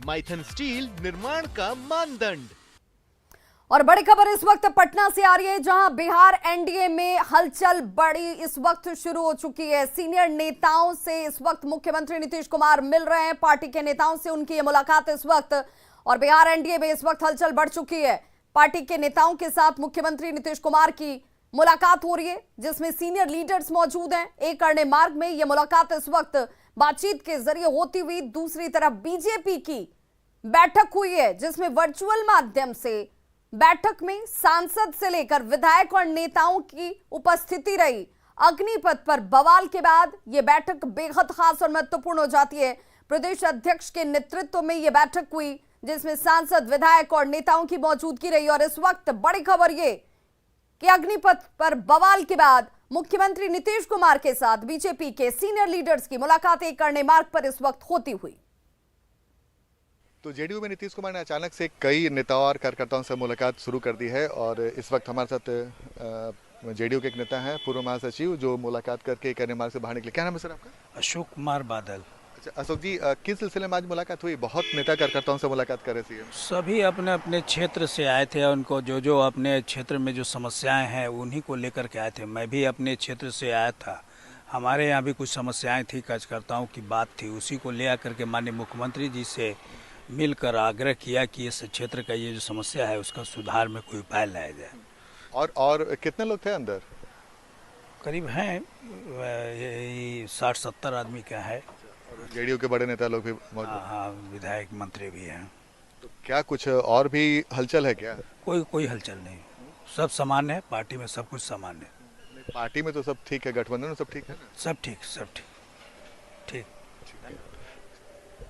Maithan steel निर्माण का मानदंड। और बड़ी खबर इस वक्त पटना से आ रही है, जहां बिहार एनडीए में हलचल बड़ी इस वक्त शुरू हो चुकी है। सीनियर नेताओं से इस वक्त मुख्यमंत्री नीतीश कुमार मिल रहे हैं, पार्टी के नेताओं से उनकी ये मुलाकात इस वक्त, और बिहार एनडीए में इस वक्त हलचल बढ़ चुकी है। पार्टी के नेताओं के साथ मुख्यमंत्री नीतीश कुमार की मुलाकात हो रही है, जिसमें सीनियर लीडर्स मौजूद हैं। एक करने मार्ग में यह मुलाकात इस वक्त बातचीत के जरिए होती हुई। दूसरी तरफ बीजेपी की बैठक हुई है, जिसमें वर्चुअल माध्यम से बैठक में सांसद से लेकर विधायक और नेताओं की उपस्थिति रही। अग्निपथ पर बवाल के बाद यह बैठक बेहद खास और महत्वपूर्ण हो जाती है। प्रदेश अध्यक्ष के नेतृत्व में यह बैठक हुई, जिसमें सांसद, विधायक और नेताओं की मौजूदगी रही। और इस वक्त बड़ी खबर यह कि अग्निपथ पर बवाल के बाद मुख्यमंत्री नीतीश कुमार के साथ बीजेपी के सीनियर लीडर्स की मुलाकात एक करने मार्ग पर इस वक्त होती हुई। तो जेडीयू में नीतीश कुमार ने अचानक से कई नेताओं और कार्यकर्ताओं से मुलाकात शुरू कर दी है, और इस वक्त हमारे साथ जेडीयू के एक नेता हैं, पूर्व महासचिव, जो मुलाकात करके करने मार्ग से बाहर निकले। क्या नाम है सर आपका? अशोक कुमार बादल। अच्छा अशोक जी, किस सिलसिले में आज मुलाकात हुई? बहुत नेता कार्यकर्ताओं से मुलाकात कर रहे थे। सभी अपने अपने क्षेत्र से आए थे, उनको जो जो अपने क्षेत्र में जो समस्याएं हैं उन्हीं को लेकर के आए थे। मैं भी अपने क्षेत्र से आया था, हमारे यहाँ भी कुछ समस्याएं थी, कार्यकर्ताओं की बात थी, उसी को ले आकर के माननीय मुख्यमंत्री जी से मिलकर आग्रह किया कि इस क्षेत्र का ये जो समस्या है उसका सुधार में कोई उपाय लाया जाए। और कितने लोग थे अंदर? करीब हैं यही 60-70 आदमी का है। जेडीयू के बड़े नेता लोग भी मौजूद? हाँ, विधायक मंत्री भी हैं। तो क्या कुछ और भी हलचल है क्या? कोई हलचल नहीं, सब सामान्य है, पार्टी में सब कुछ सामान्य है। पार्टी में तो सब ठीक है, गठबंधन में सब ठीक है? सब ठीक।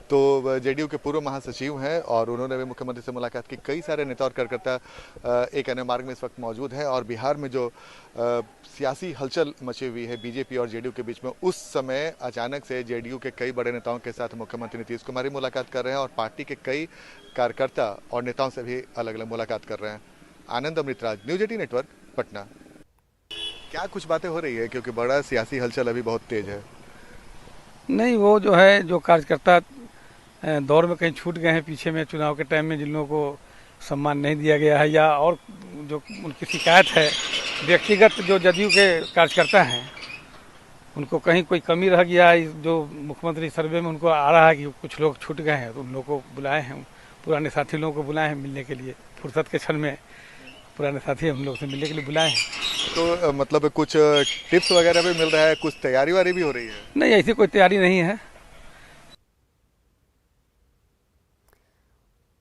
तो जेडीयू के पूर्व महासचिव हैं और उन्होंने भी मुख्यमंत्री से मुलाकात की। कई सारे नेता और कार्यकर्ता एक अन्य मार्ग में इस वक्त मौजूद हैं, और बिहार में जो सियासी हलचल मची हुई है बीजेपी और जेडीयू के बीच में, उस समय अचानक से जेडीयू के कई बड़े नेताओं के साथ मुख्यमंत्री नीतीश कुमार ही मुलाकात कर रहे हैं, और पार्टी के कई कार्यकर्ता और नेताओं से भी अलग अलग मुलाकात कर रहे हैं। आनंद अमृतराज, न्यूज 18 नेटवर्क, पटना। क्या कुछ बातें हो रही है, क्योंकि बड़ा सियासी हलचल अभी बहुत तेज है? नहीं, वो जो है, जो कार्यकर्ता दौर में कहीं छूट गए हैं पीछे में, चुनाव के टाइम में जिन लोगों को सम्मान नहीं दिया गया है, या और जो उनकी शिकायत है, व्यक्तिगत जो जदयू के कार्यकर्ता हैं उनको कहीं कोई कमी रह गया है, जो मुख्यमंत्री सर्वे में उनको आ रहा है कि कुछ लोग छूट गए हैं, तो उन लोगों को बुलाए हैं, पुराने साथी लोगों को बुलाए हैं मिलने के लिए। फुर्सत के क्षण में पुराने साथी हम लोग से मिलने के लिए बुलाए हैं। तो मतलब कुछ टिप्स वगैरह भी मिल रहा है, कुछ तैयारी वारी भी हो रही है? नहीं, ऐसी कोई तैयारी नहीं है।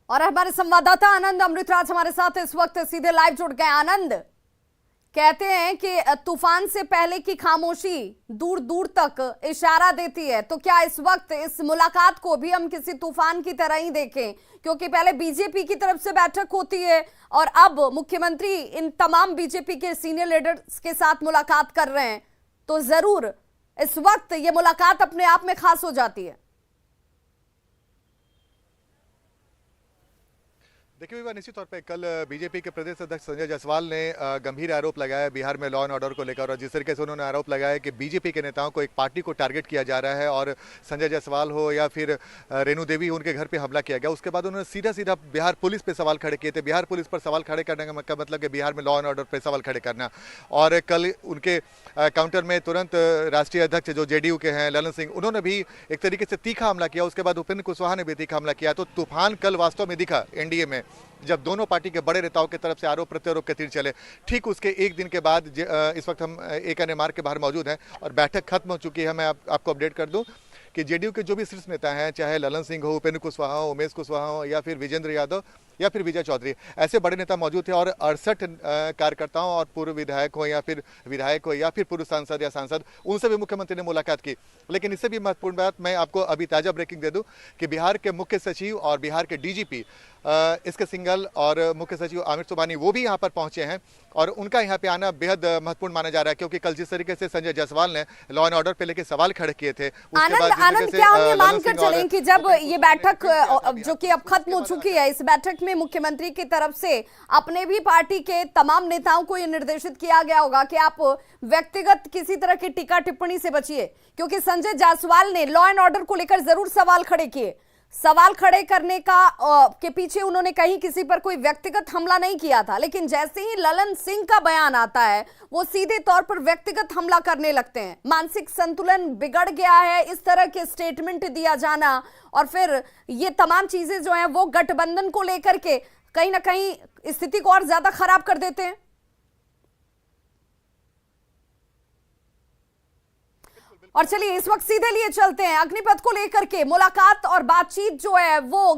और हमारे संवाददाता आनंद अमृतराज हमारे साथ इस वक्त सीधे लाइव जुड़ गए। आनंद, कहते हैं कि तूफान से पहले की खामोशी दूर दूर तक इशारा देती है, तो क्या इस वक्त इस मुलाकात को भी हम किसी तूफान की तरह ही देखें? क्योंकि पहले बीजेपी की तरफ से बैठक होती है और अब मुख्यमंत्री इन तमाम बीजेपी के सीनियर लीडर्स के साथ मुलाकात कर रहे हैं, तो जरूर इस वक्त ये मुलाकात अपने आप में खास हो जाती है। देखिए विवाह, निश्चित तौर पे कल बीजेपी के प्रदेश अध्यक्ष संजय जायसवाल ने गंभीर आरोप लगाया बिहार में लॉ एंड ऑर्डर को लेकर, और जिस तरीके से उन्होंने आरोप लगाया कि बीजेपी के नेताओं को एक पार्टी को टारगेट किया जा रहा है, और संजय जायसवाल हो या फिर रेणु देवी, उनके घर पे हमला किया गया। उसके बाद उन्होंने सीधा सीधा बिहार पुलिस पे सवाल खड़े किए थे। बिहार पुलिस पर सवाल खड़े करने का मतलब कि बिहार में लॉ एंड ऑर्डर पर सवाल खड़े करना। और कल उनके काउंटर में तुरंत राष्ट्रीय अध्यक्ष जो जेडीयू के हैं ललन सिंह, उन्होंने भी एक तरीके से तीखा हमला किया। उसके बाद उपेंद्र कुशवाहा ने भी तीखा हमला किया। तो तूफान कल वास्तव में दिखा एनडीए में, जब दोनों पार्टी के बड़े नेताओं की तरफ से आरोप प्रत्यारोप के तीर चले। ठीक उसके एक दिन के बाद इस वक्त हम एक अन्य मार्ग के बाहर मौजूद हैं और बैठक खत्म हो चुकी है। मैं आपको अपडेट कर दूं कि जेडीयू के जो भी शीर्ष नेता हैं, चाहे ललन सिंह हो, उपेंद्र कुशवाहा हो, उमेश कुशवाहा हो, या फिर विजेंद्र यादव या फिर विजय चौधरी, ऐसे बड़े नेता मौजूद थे। और 68 कार्यकर्ताओं और पूर्व विधायक हो या फिर पूर्व सांसद या सांसद, उनसे भी मुख्यमंत्री ने मुलाकात की। लेकिन इससे भी महत्वपूर्ण बात मैं आपको अभी ताज़ा ब्रेकिंग दे दूं कि बिहार के मुख्य सचिव और बिहार के डीजीपी इसके सिंघल और मुख्य सचिव आमिर सुबहानी, वो भी यहाँ पर पहुंचे हैं, और उनका यहाँ पे आना बेहद महत्वपूर्ण माना जा रहा है, क्योंकि कल जिस तरीके से संजय जायसवाल ने लॉ एंड ऑर्डर पे लेके सवाल खड़े किए थे, आनंद क्या हम ये मानकर चलें कि जब ये बैठक जो कि अब खत्म हो चुकी है, इस बैठक में मुख्यमंत्री की तरफ से अपने भी पार्टी के तमाम नेताओं को ये निर्देशित किया गया होगा कि आप व्यक्तिगत किसी तरह की टीका टिप्पणी से बचिए, क्योंकि संजय जायसवाल ने लॉ एंड ऑर्डर को लेकर जरूर सवाल खड़े किए। सवाल खड़े करने का के पीछे उन्होंने कहीं किसी पर कोई व्यक्तिगत हमला नहीं किया था, लेकिन जैसे ही ललन सिंह का बयान आता है वो सीधे तौर पर व्यक्तिगत हमला करने लगते हैं। मानसिक संतुलन बिगड़ गया है, इस तरह के स्टेटमेंट दिया जाना और फिर ये तमाम चीजें जो हैं वो गठबंधन को लेकर के कहीं ना कहीं स्थिति को और ज्यादा खराब कर देते हैं। और चलिए इस वक्त सीधे लिए चलते हैं अग्निपथ को लेकर के मुलाकात और बातचीत जो है वो